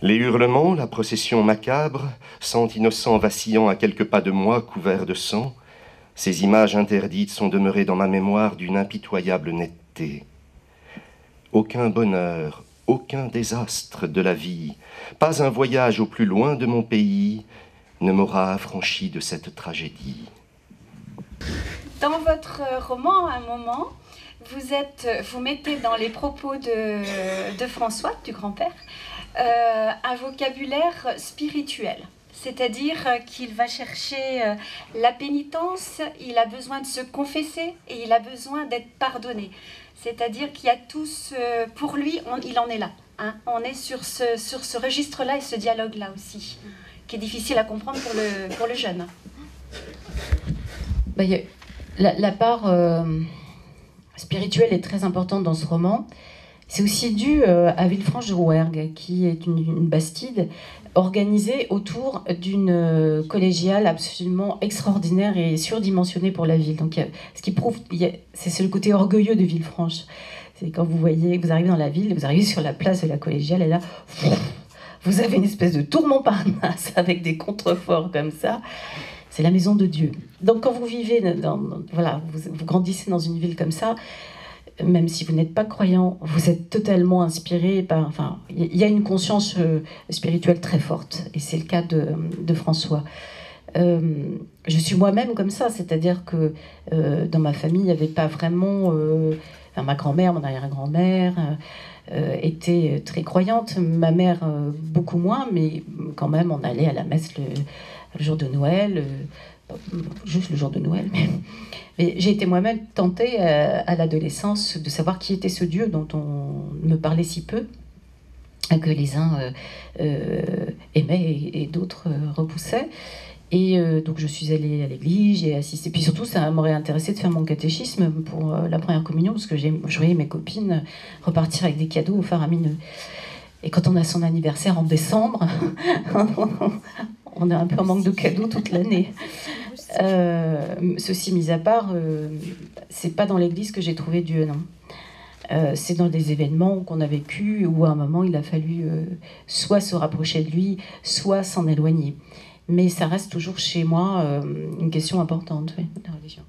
Les hurlements, la procession macabre, sang innocent vacillant à quelques pas de moi, couvert de sang, ces images interdites sont demeurées dans ma mémoire d'une impitoyable netteté. Aucun bonheur, aucun désastre de la vie, pas un voyage au plus loin de mon pays ne m'aura affranchi de cette tragédie. Dans votre roman, à un moment, vous mettez dans les propos de François, du grand-père, un vocabulaire spirituel. C'est-à-dire qu'il va chercher la pénitence, il a besoin de se confesser et il a besoin d'être pardonné. C'est-à-dire qu'il y a tous, pour lui, il en est là. Hein. On est sur ce registre-là et ce dialogue-là aussi, qui est difficile à comprendre pour le jeune. La part spirituelle est très importante dans ce roman. C'est aussi dû à Villefranche-de-Rouergue, qui est une bastide organisée autour d'une collégiale absolument extraordinaire et surdimensionnée pour la ville. Donc, ce qui prouve, c'est le côté orgueilleux de Villefranche. C'est quand vous voyez, vous arrivez dans la ville, vous arrivez sur la place de la collégiale, et là, vous avez une espèce de tour Montparnasse avec des contreforts comme ça. C'est la maison de Dieu. Donc, quand vous vivez, vous grandissez dans une ville comme ça, même si vous n'êtes pas croyant, vous êtes totalement inspiré par... Enfin, il y a une conscience spirituelle très forte, et c'est le cas de François. Je suis moi-même comme ça, c'est-à-dire que dans ma famille, il n'y avait pas vraiment... ma grand-mère, mon arrière-grand-mère était très croyante, ma mère beaucoup moins, mais quand même, on allait à la messe le jour de Noël, juste le jour de Noël, mais j'ai été moi-même tentée à l'adolescence de savoir qui était ce Dieu dont on me parlait si peu, que les uns aimaient et d'autres repoussaient. Et donc je suis allée à l'église, j'ai assisté. Puis surtout, ça m'aurait intéressé de faire mon catéchisme pour la première communion, parce que je voyais mes copines repartir avec des cadeaux faramineux. Et quand on a son anniversaire en décembre, on a un peu en manque de cadeaux toute l'année. Ceci mis à part, c'est pas dans l'église que j'ai trouvé Dieu, non. C'est dans des événements qu'on a vécus où à un moment il a fallu soit se rapprocher de lui, soit s'en éloigner. Mais ça reste toujours chez moi une question importante, oui, la religion.